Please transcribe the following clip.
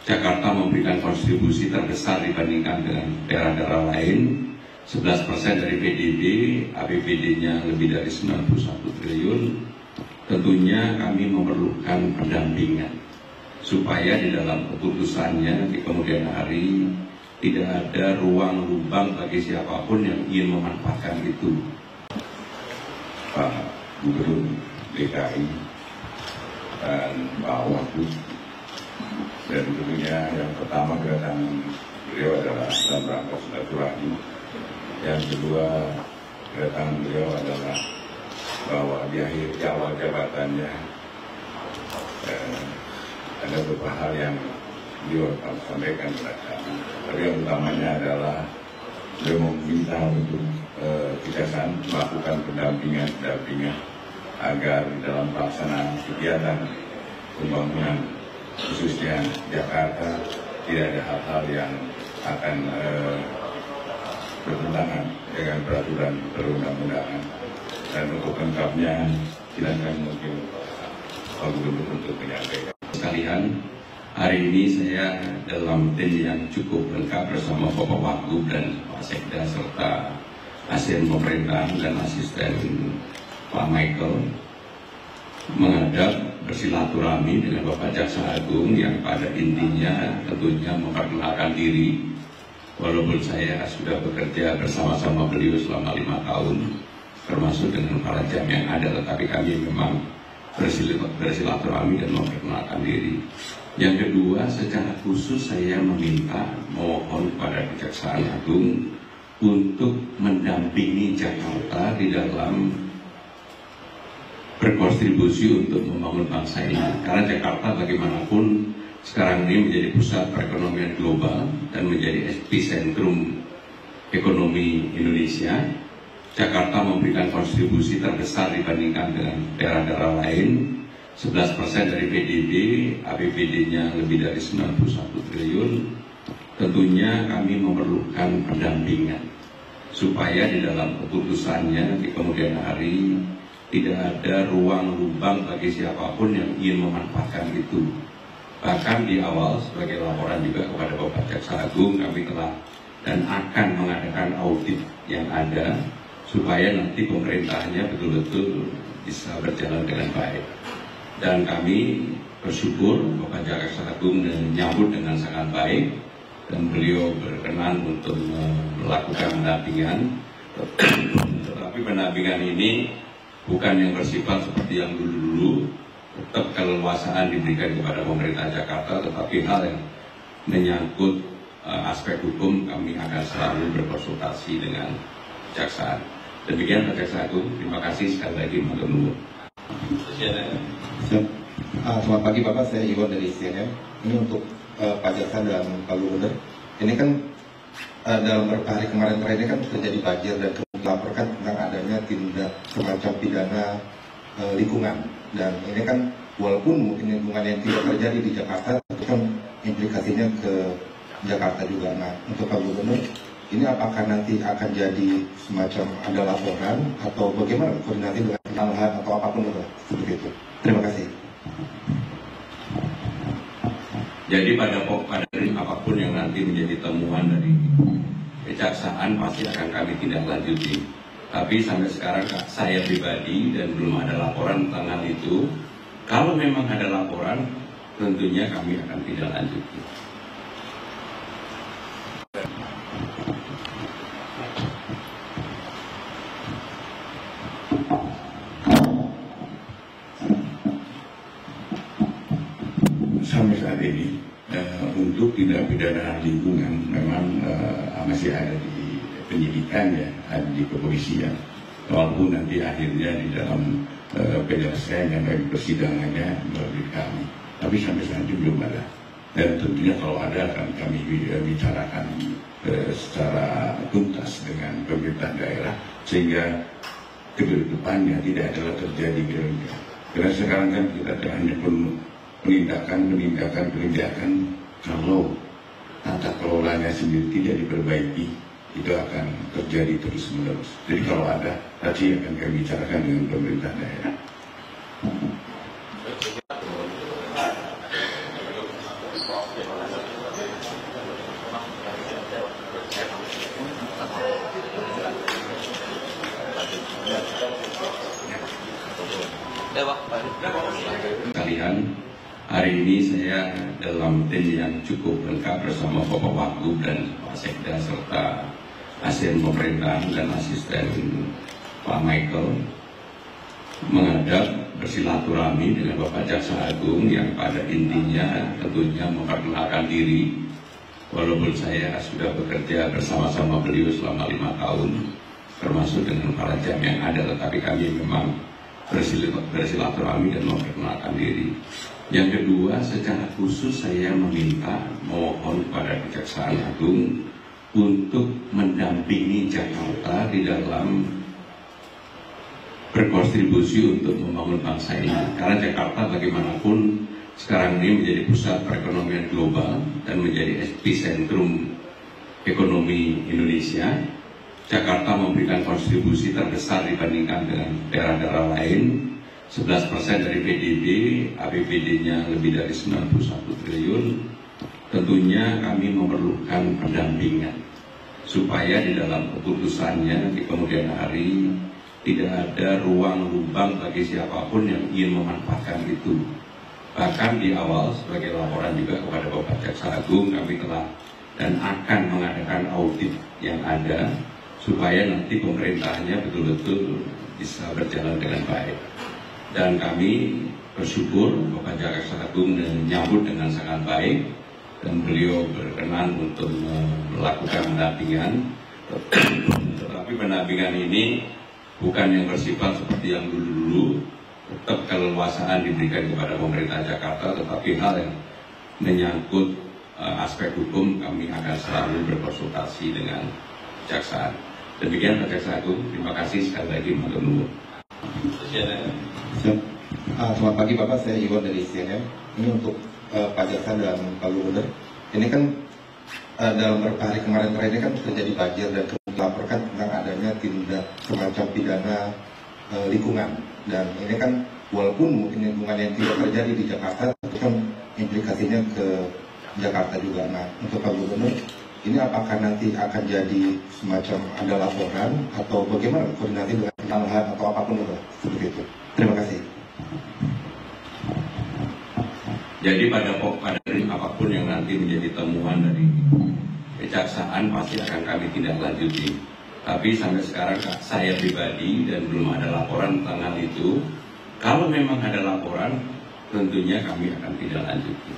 Jakarta memberikan kontribusi terbesar dibandingkan dengan daerah-daerah lain. 11% dari PDB, APBD-nya lebih dari 91 triliun. Tentunya kami memerlukan pendampingan supaya di dalam keputusannya di kemudian hari tidak ada ruang lubang bagi siapapun yang ingin memanfaatkan itu. Pak Gubernur DKI dan Pak Wagub, dan tentunya yang pertama kedatangan beliau adalah dalam rangka silaturahmi. Yang kedua, kedatangan beliau adalah bahwa di awal jabatannya ada beberapa hal yang beliau akan sampaikan kepada kami. Tapi yang utamanya adalah beliau meminta untuk kejaksaan melakukan pendampingan agar dalam pelaksanaan kegiatan pembangunan khususnya Jakarta tidak ada hal-hal yang akan bertentangan dengan peraturan perundang-undangan. Dan untuk lengkapnya silakan mungkin Pak Gubernur untuk menyampaikan. Sekalian, hari ini saya dalam tim yang cukup lengkap bersama Bapak Wagub dan Pak Sekda serta asisten pemerintahan dan asisten Pak Michael menghadap bersilaturahmi dengan Bapak Jaksa Agung yang pada intinya tentunya memperkenalkan diri. Walaupun saya sudah bekerja bersama-sama beliau selama 5 tahun, termasuk dengan para jam yang ada, tetapi kami memang bersilaturahmi dan memperkenalkan diri. Yang kedua, secara khusus saya mohon kepada Kejaksaan Agung untuk mendampingi Jakarta di dalam berkontribusi untuk membangun bangsa ini. Karena Jakarta bagaimanapun sekarang ini menjadi pusat perekonomian global dan menjadi epicentrum ekonomi Indonesia. Jakarta memberikan kontribusi terbesar dibandingkan dengan daerah-daerah lain. 11% dari PDB, APBD-nya lebih dari 91 triliun. Tentunya kami memerlukan pendampingan supaya di dalam keputusannya di kemudian hari tidak ada ruang lubang bagi siapapun yang ingin memanfaatkan itu. Bahkan di awal sebagai laporan juga kepada Bapak Jaksa Agung, kami telah dan akan mengadakan audit yang ada supaya nanti pemerintahnya betul-betul bisa berjalan dengan baik. Dan kami bersyukur Bapak Jaksa Agung menyambut dengan sangat baik dan beliau berkenan untuk melakukan pendampingan. Tetapi pendampingan ini bukan yang bersifat seperti yang dulu-dulu, tetap keleluasaan diberikan kepada pemerintah Jakarta, tetapi hal yang menyangkut aspek hukum kami akan selalu berkonsultasi dengan Kejaksaan. Demikian Pak Jaksa Agung, terima kasih sekali lagi matur nuwun. Selamat pagi Bapak, saya Iwan dari CNN. Ini untuk Pak Jaksa dan Pak Gubernur. Ini kan dalam beberapa hari kemarin terakhir ini kan terjadi banjir dan dilaporkan tentang adanya tindak semacam pidana lingkungan. Dan ini kan walaupun mungkin lingkungan yang tidak terjadi di Jakarta, itu kan implikasinya ke Jakarta juga. Nah, untuk Pak Gubernur, ini apakah nanti akan jadi semacam ada laporan atau bagaimana koordinasi dengan kesalahan atau apapun itu seperti itu? Terima kasih. Jadi pada apapun yang nanti menjadi temuan dari Kejaksaan pasti akan kami tindak lanjuti. Tapi sampai sekarang saya pribadi dan belum ada laporan tentang hal itu. Kalau memang ada laporan, tentunya kami akan tindak lanjuti. Sampai saat ini untuk tindak pidana lingkungan memang masih ada di penyidikan ya, ada di kepolisian. Walaupun nanti akhirnya di dalam penyelesaian dan persidangannya melalui kami, tapi sampai saat ini belum ada. Dan tentunya kalau ada akan kami bicarakan secara tuntas dengan pemerintah daerah sehingga kedepannya tidak ada terjadi kerugian. Karena sekarang kan kita hanya penindakan kalau tata kelolanya sendiri tidak diperbaiki, itu akan terjadi terus-menerus. Jadi kalau ada, tadi akan kami bicarakan dengan pemerintah daerah. Sekalian, hari ini saya dalam tim yang cukup lengkap bersama Bapak Wagub dan Pak Sekda serta asisten pemerintahan dan asisten Pak Michael menghadap bersilaturahmi dengan Bapak Jaksa Agung yang pada intinya tentunya memperkenalkan diri. Walaupun saya sudah bekerja bersama-sama beliau selama 5 tahun, termasuk dengan para jam yang ada, tetapi kami memang bersilaturahmi dan memperkenalkan diri. Yang kedua, secara khusus saya mohon kepada Kejaksaan Agung untuk mendampingi Jakarta di dalam berkontribusi untuk membangun bangsa ini. Karena Jakarta bagaimanapun sekarang ini menjadi pusat perekonomian global dan menjadi epicentrum ekonomi Indonesia. Jakarta memberikan kontribusi terbesar dibandingkan dengan daerah-daerah lain. 11% dari PDB, APBD-nya lebih dari 91 triliun. Tentunya kami memerlukan pendampingan supaya di dalam keputusannya di kemudian hari tidak ada ruang lubang bagi siapapun yang ingin memanfaatkan itu. Bahkan di awal sebagai laporan juga kepada Bapak Jaksa Agung, kami telah dan akan mengadakan audit yang ada supaya nanti pemerintahnya betul-betul bisa berjalan dengan baik. Dan kami bersyukur Bapak Jaksa Agung menyambut dengan sangat baik dan beliau berkenan untuk melakukan pendampingan. Tetapi pendampingan ini bukan yang bersifat seperti yang dulu-dulu, tetap keleluasaan diberikan kepada pemerintah Jakarta, tetapi hal yang menyangkut aspek hukum kami akan selalu berkonsultasi dengan Kejaksaan. Demikian Pak Jaksa Agung, terima kasih sekali lagi matur nuwun. Selamat pagi Bapak, saya Iwan dari CNN. Ini untuk Pak Jaksa dan Pak Gubernur. Ini kan dalam beberapa hari kemarin terakhir ini kan terjadi banjir dan melaporkan tentang adanya tindak semacam pidana lingkungan. Dan ini kan walaupun mungkin lingkungan yang tidak terjadi di Jakarta, itu kan implikasinya ke Jakarta juga. Nah, untuk Pak Gubernur, ini apakah nanti akan jadi semacam ada laporan atau bagaimana koordinasi dengan penanggalan atau apapun itu seperti itu? Terima kasih. Jadi pada apapun yang nanti menjadi temuan dari Kejaksaan pasti akan kami tindak lanjuti. Tapi sampai sekarang saya pribadi dan belum ada laporan tentang hal itu. Kalau memang ada laporan, tentunya kami akan tindak lanjuti.